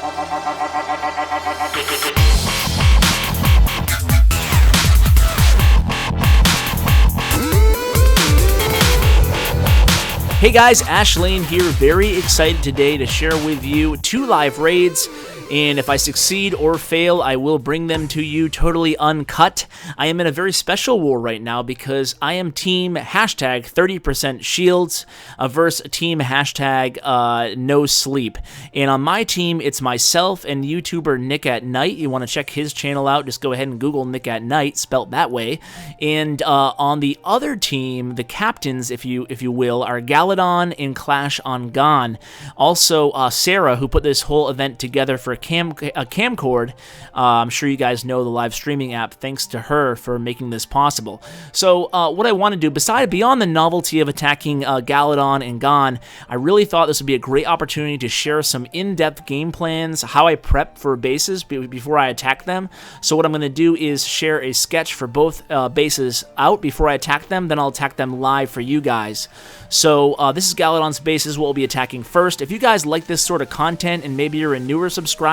Hey guys, Ashlane here, very excited today to share with you 2 live raids, and if I succeed or fail, I will bring them to you totally uncut. I am in a very special war right now because I am team hashtag 30% shields versus team hashtag no sleep. And on my team, it's myself and YouTuber Nickatnyte. You want to check his channel out, just go ahead and Google Nickatnyte, spelt that way. And on the other team, the captains, if you will, are Galadon and Gan. Also, Sarah, who put this whole event together for Kamcord. I'm sure you guys know the live streaming app. Thanks to her for making this possible. So what I want to do, beyond the novelty of attacking Galadon and Gan, I really thought this would be a great opportunity to share some in-depth game plans, how I prep for bases before I attack them. So what I'm going to do is share a sketch for both bases out before I attack them, then I'll attack them live for you guys. So this is Galadon's bases, what we'll be attacking first. If you guys like this sort of content and maybe you're a newer subscriber,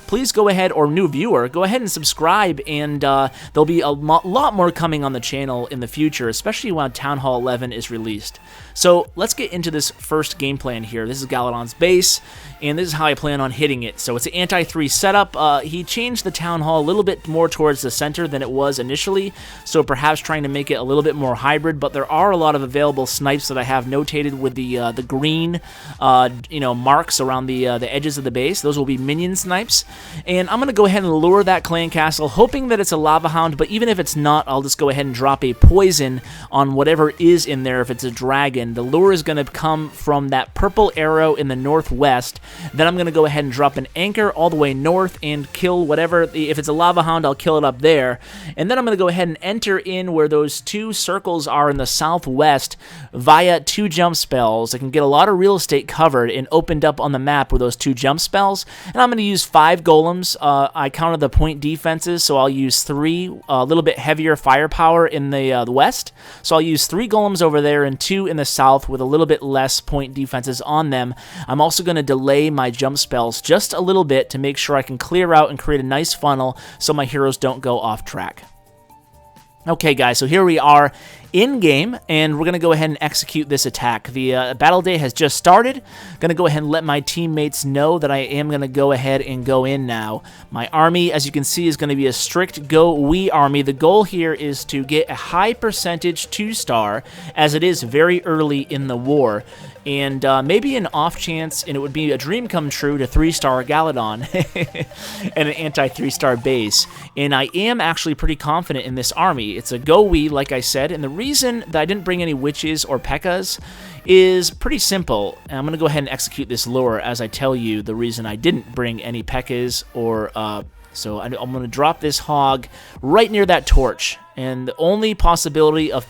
please go ahead, or new viewer, go ahead and subscribe, and there'll be a lot more coming on the channel in the future, especially when Town Hall 11 is released. So let's get into this first game plan here. This is Galadon's base, and this is how I plan on hitting it. So it's an anti-3 setup. He changed the Town Hall a little bit more towards the center than it was initially, so perhaps trying to make it a little bit more hybrid, but there are a lot of available snipes that I have notated with the green marks around the edges of the base. Those will be minion snipes, and I'm going to go ahead and lure that clan castle, hoping that it's a lava hound, but even if it's not, I'll just go ahead and drop a poison on whatever is in there if it's a dragon. The lure is going to come from that purple arrow in the northwest. Then I'm going to go ahead and drop an anchor all the way north and kill whatever. If it's a lava hound, I'll kill it up there. And then I'm going to go ahead and enter in where those 2 circles are in the southwest via 2 jump spells. I can get a lot of real estate covered and opened up on the map with those 2 jump spells. And I'm going to use 5 golems. I counted the point defenses, so I'll use 3, a little bit heavier firepower in the west. So I'll use 3 golems over there and 2 in the south with a little bit less point defenses on them. I'm also going to delay my jump spells just a little bit to make sure I can clear out and create a nice funnel so my heroes don't go off track. Okay guys, so here we are in-game, and we're going to go ahead and execute this attack. The battle day has just started. Going to go ahead and let my teammates know that I am going to go ahead and go in now. My army, as you can see, is going to be a strict go-we army. The goal here is to get a high percentage 2-star, as it is very early in the war. And maybe an off chance, and it would be a dream come true, to 3-star Galadon and an anti-3-star base. And I am actually pretty confident in this army. It's a go-we, like I said, and the reason that I didn't bring any witches or P.E.K.K.A.s is pretty simple. And I'm going to go ahead and execute this lure as I tell you the reason I didn't bring any P.E.K.K.A.s or... So I'm going to drop this hog right near that torch. And the only possibility of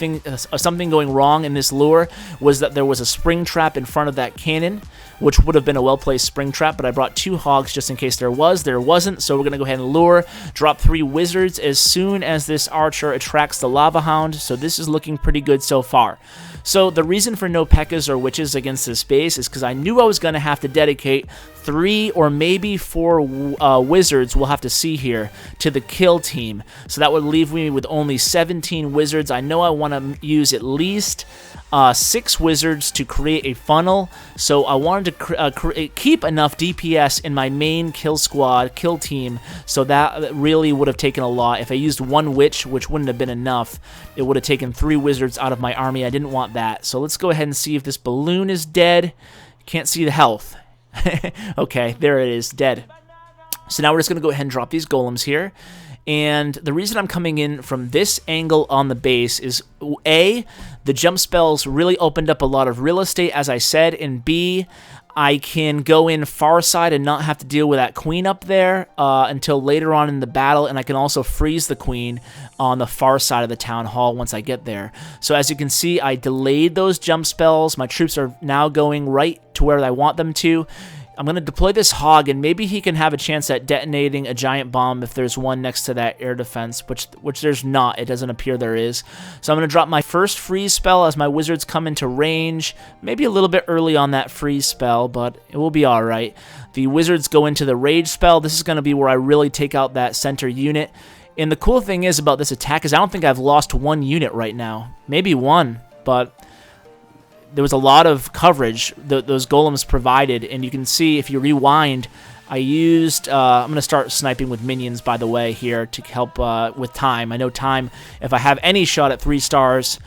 something going wrong in this lure was that there was a spring trap in front of that cannon, which would have been a well-placed spring trap, but I brought 2 hogs just in case there was. There wasn't, so we're going to go ahead and lure, drop 3 wizards as soon as this archer attracts the lava hound, so this is looking pretty good so far. So the reason for no P.E.K.K.A.s or witches against this base is because I knew I was going to have to dedicate 3 or maybe 4 wizards, we'll have to see here, to the kill team. So that would leave me with only 17 wizards. I know I want to use at least 6 wizards to create a funnel, so I wanted to keep enough DPS in my main kill squad, kill team, so that really would have taken a lot. If I used 1 witch, which wouldn't have been enough, it would have taken 3 wizards out of my army. I didn't want that. So let's go ahead and see if this balloon is dead. Can't see the health. Okay, there it is, dead. So now we're just going to go ahead and drop these golems here. And the reason I'm coming in from this angle on the base is, A, the jump spells really opened up a lot of real estate, as I said, and B, I can go in far side and not have to deal with that queen up there until later on in the battle, and I can also freeze the queen on the far side of the town hall once I get there. So as you can see, I delayed those jump spells. My troops are now going right to where I want them to. I'm going to deploy this hog, and maybe he can have a chance at detonating a giant bomb if there's one next to that air defense, which there's not. It doesn't appear there is. So I'm going to drop my first freeze spell as my wizards come into range. Maybe a little bit early on that freeze spell, but it will be all right. The wizards go into the rage spell. This is going to be where I really take out that center unit. And the cool thing is about this attack is I don't think I've lost one unit right now. Maybe one, but there was a lot of coverage those golems provided, and you can see if you rewind, I used, I'm going to start sniping with minions, by the way, here to help with time. I know time, if I have any shot at 3 stars,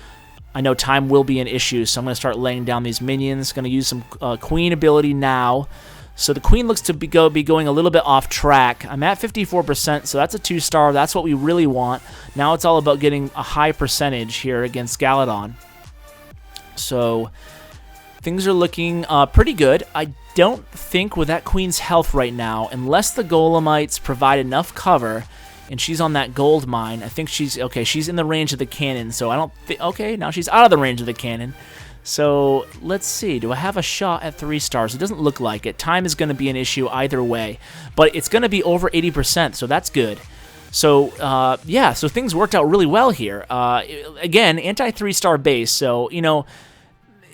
I know time will be an issue, so I'm going to start laying down these minions. Going to use some queen ability now. So the queen looks to be going a little bit off track. I'm at 54%, so that's a 2-star. That's what we really want. Now it's all about getting a high percentage here against Galadon. So things are looking pretty good. I don't think with that queen's health right now, unless the golemites provide enough cover, and she's on that gold mine, I think she's, okay, she's in the range of the cannon, so I don't think, okay, now she's out of the range of the cannon. So let's see, do I have a shot at 3 stars? It doesn't look like it. Time is going to be an issue either way, but it's going to be over 80%, so that's good. So, yeah, so things worked out really well here. Again, anti-3-star base, so, you know,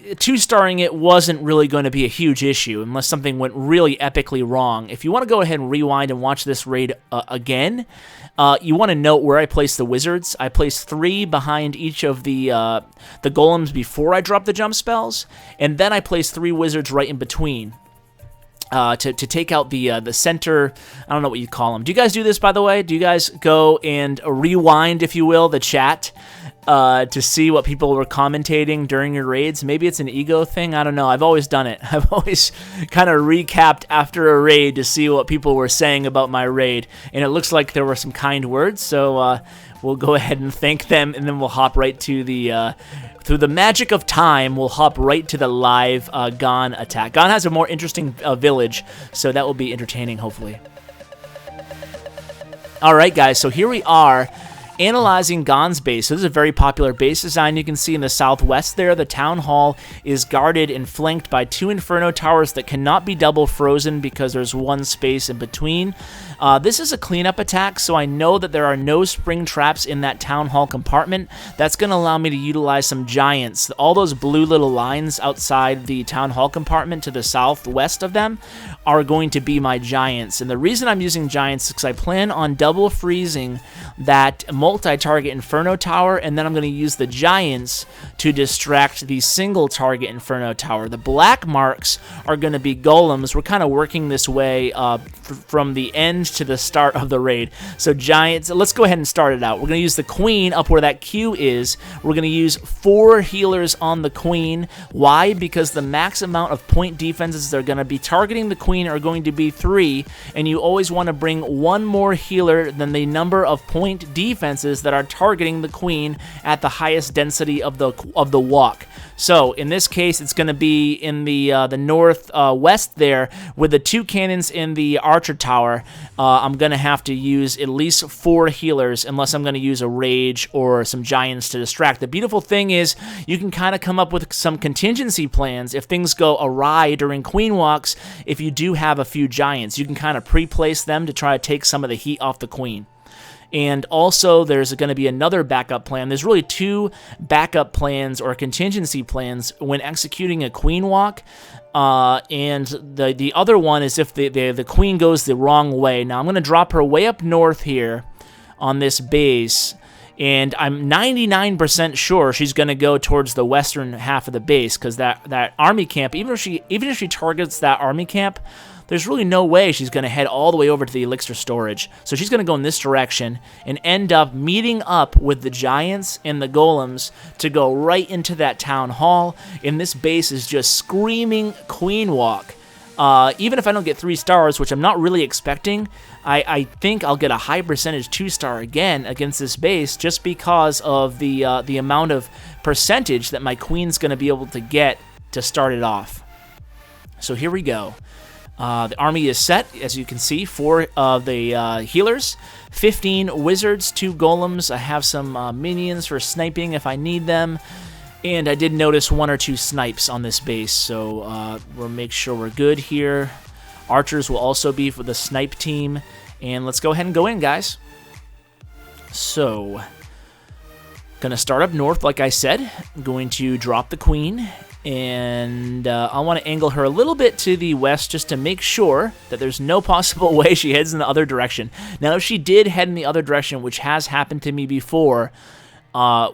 2-starring it wasn't really going to be a huge issue unless something went really epically wrong. If you want to go ahead and rewind and watch this raid again, you want to note where I placed the wizards. I placed 3 behind each of the golems before I dropped the jump spells, and then I placed 3 wizards right in between. To take out the center, I don't know what you call them. Do you guys do this, by the way? Do you guys go and rewind, if you will, the chat to see what people were commentating during your raids? Maybe it's an ego thing. I don't know. I've always done it. I've always kind of recapped after a raid to see what people were saying about my raid, and it looks like there were some kind words, so we'll go ahead and thank them, and then we'll hop right to the... through the magic of time, we'll hop right to the live Gan attack. Gan has a more interesting village, so that will be entertaining, hopefully. All right, guys, so here we are analyzing Gan's base. So this is a very popular base design. You can see in the southwest there, the town hall is guarded and flanked by 2 inferno towers that cannot be double frozen because there's one space in between. This is a cleanup attack, so I know that there are no spring traps in that town hall compartment. That's going to allow me to utilize some giants. All those blue little lines outside the town hall compartment to the southwest of them are going to be my giants. And the reason I'm using giants is because I plan on double freezing that multi-target inferno tower, and then I'm going to use the giants to distract the single target inferno tower. The black marks are going to be golems. We're kind of working this way from the end to the start of the raid. So giants, let's go ahead and start it out. We're going to use the queen up where that Q is. We're going to use 4 healers on the queen. Why? Because the max amount of point defenses they're going to be targeting the queen are going to be 3, and you always want to bring 1 more healer than the number of point defenses that are targeting the queen at the highest density of the walk. So in this case, it's going to be in the northwest there with the 2 cannons in the archer tower. I'm going to have to use at least 4 healers unless I'm going to use a rage or some giants to distract. The beautiful thing is you can kind of come up with some contingency plans if things go awry during queen walks. If you do have a few giants, you can kind of pre-place them to try to take some of the heat off the queen. And also, there's going to be another backup plan. There's really 2 backup plans or contingency plans when executing a queen walk. And the other one is if the queen goes the wrong way. Now, I'm going to drop her way up north here on this base. And I'm 99% sure she's going to go towards the western half of the base because that army camp, even if she targets that army camp, there's really no way she's going to head all the way over to the elixir storage. So she's going to go in this direction and end up meeting up with the giants and the golems to go right into that town hall. And this base is just screaming queen walk. Even if I don't get 3 stars, which I'm not really expecting, I think I'll get a high percentage 2-star again against this base just because of the amount of percentage that my queen's going to be able to get to start it off. So here we go. The army is set, as you can see, 4 of the healers, 15 wizards, 2 golems. I have some minions for sniping if I need them. And I did notice 1 or 2 snipes on this base, so we'll make sure we're good here. Archers will also be for the snipe team. And let's go ahead and go in, guys. So, gonna start up north, like I said. I'm going to drop the queen. And I want to angle her a little bit to the west just to make sure that there's no possible way she heads in the other direction. Now, if she did head in the other direction, which has happened to me before,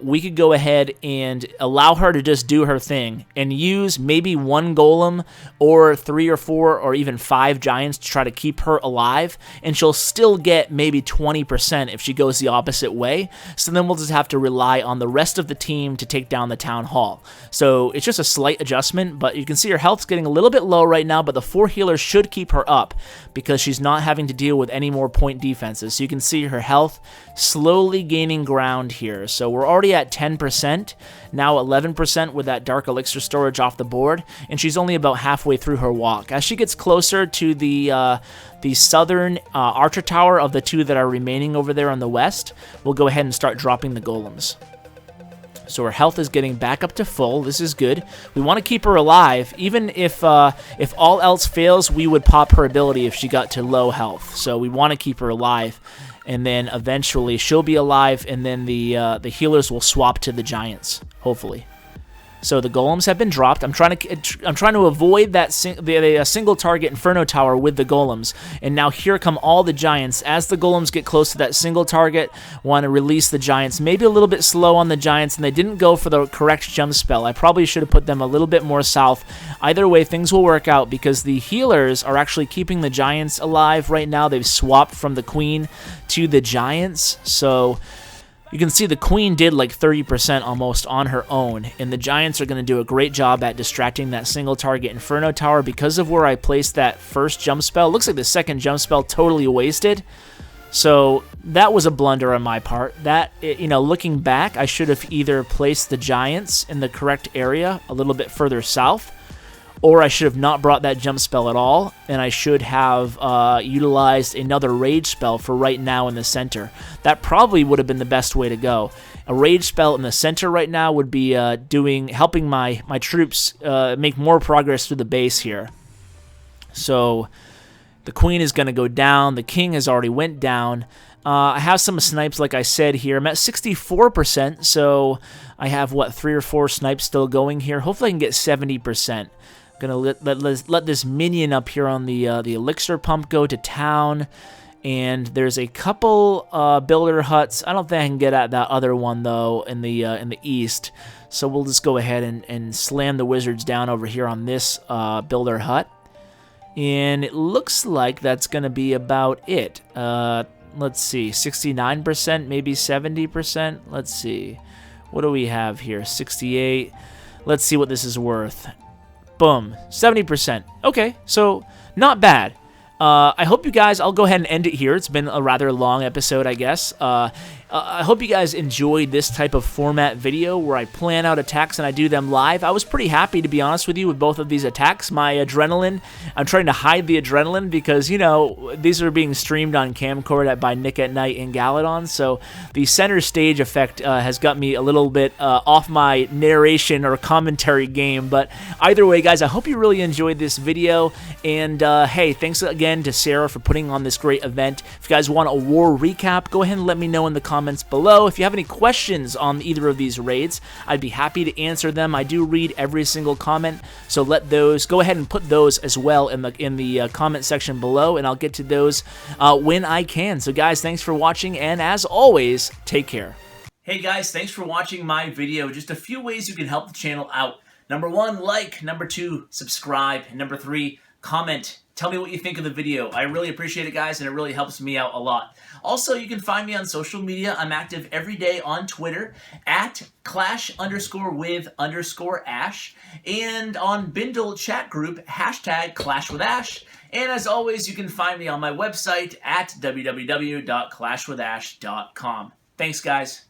we could go ahead and allow her to just do her thing and use maybe 1 golem or 3 or 4 or even 5 giants to try to keep her alive, and she'll still get maybe 20% if she goes the opposite way. So then we'll just have to rely on the rest of the team to take down the town hall. So it's just a slight adjustment, but you can see her health's getting a little bit low right now, but the 4 healers should keep her up because she's not having to deal with any more point defenses. So you can see her health slowly gaining ground here. So we're already at 10%, now 11% with that dark elixir storage off the board, and she's only about halfway through her walk. As she gets closer to the southern archer tower of the 2 that are remaining over there on the west, we'll go ahead and start dropping the golems. So her health is getting back up to full. This is good. We want to keep her alive. Even if all else fails, we would pop her ability if she got to low health. So we want to keep her alive. And then eventually she'll be alive, and then the healers will swap to the giants, hopefully. So the golems have been dropped. I'm trying to avoid that single target Inferno Tower with the golems. And now here come all the giants. As the golems get close to that single target, want to release the giants. Maybe a little bit slow on the giants, and they didn't go for the correct jump spell. I probably should have put them a little bit more south. Either way, things will work out because the healers are actually keeping the giants alive right now. They've swapped from the queen to the giants. So you can see the queen did like 30% almost on her own, and the giants are going to do a great job at distracting that single target Inferno Tower because of where I placed that first jump spell. It looks like the second jump spell totally wasted, so that was a blunder on my part. That, you know, looking back, I should have either placed the giants in the correct area a little bit further south, or I should have not brought that jump spell at all, and I should have utilized another rage spell for right now in the center. That probably would have been the best way to go. A rage spell in the center right now would be helping my troops make more progress through the base here. So the queen is going to go down. The king has already went down. I have some snipes, like I said here. I'm at 64%, so I have, what, 3 or 4 snipes still going here. Hopefully I can get 70%. Gonna let this minion up here on the elixir pump go to town, and there's a couple builder huts. I don't think I can get at that other one though in the east, so we'll just go ahead and slam the wizards down over here on this builder hut, and it looks like that's gonna be about it. Let's see, 69%, maybe 70%. Let's see, what do we have here? 68. Let's see what this is worth. Boom, 70%. Okay, so not bad. I hope you guys, I'll go ahead and end it here. It's been a rather long episode, I guess. I hope you guys enjoyed this type of format video where I plan out attacks and I do them live. I was pretty happy, to be honest with you, with both of these attacks. My adrenaline, I'm trying to hide the adrenaline because, you know, these are being streamed on Kamcord by Nickatnyte and Galadon, so the center stage effect has got me a little bit off my narration or commentary game. But either way, guys, I hope you really enjoyed this video, and hey, thanks again to Sarah for putting on this great event. If you guys want a war recap, go ahead and let me know in the comments below. If you have any questions on either of these raids, I'd be happy to answer them. I do read every single comment, so go ahead and put those as well in the comment section below, and I'll get to those when I can. So guys, thanks for watching, and as always, take care. Hey guys, thanks for watching my video. Just a few ways you can help the channel out. Number 1, like. Number 2, subscribe. And number 3, comment. Tell me what you think of the video. I really appreciate it, guys, and it really helps me out a lot. Also, you can find me on social media. I'm active every day on Twitter at clash_with_ash, and on Bindle chat group #ClashWithAsh. And as always, you can find me on my website at www.clashwithash.com. Thanks, guys.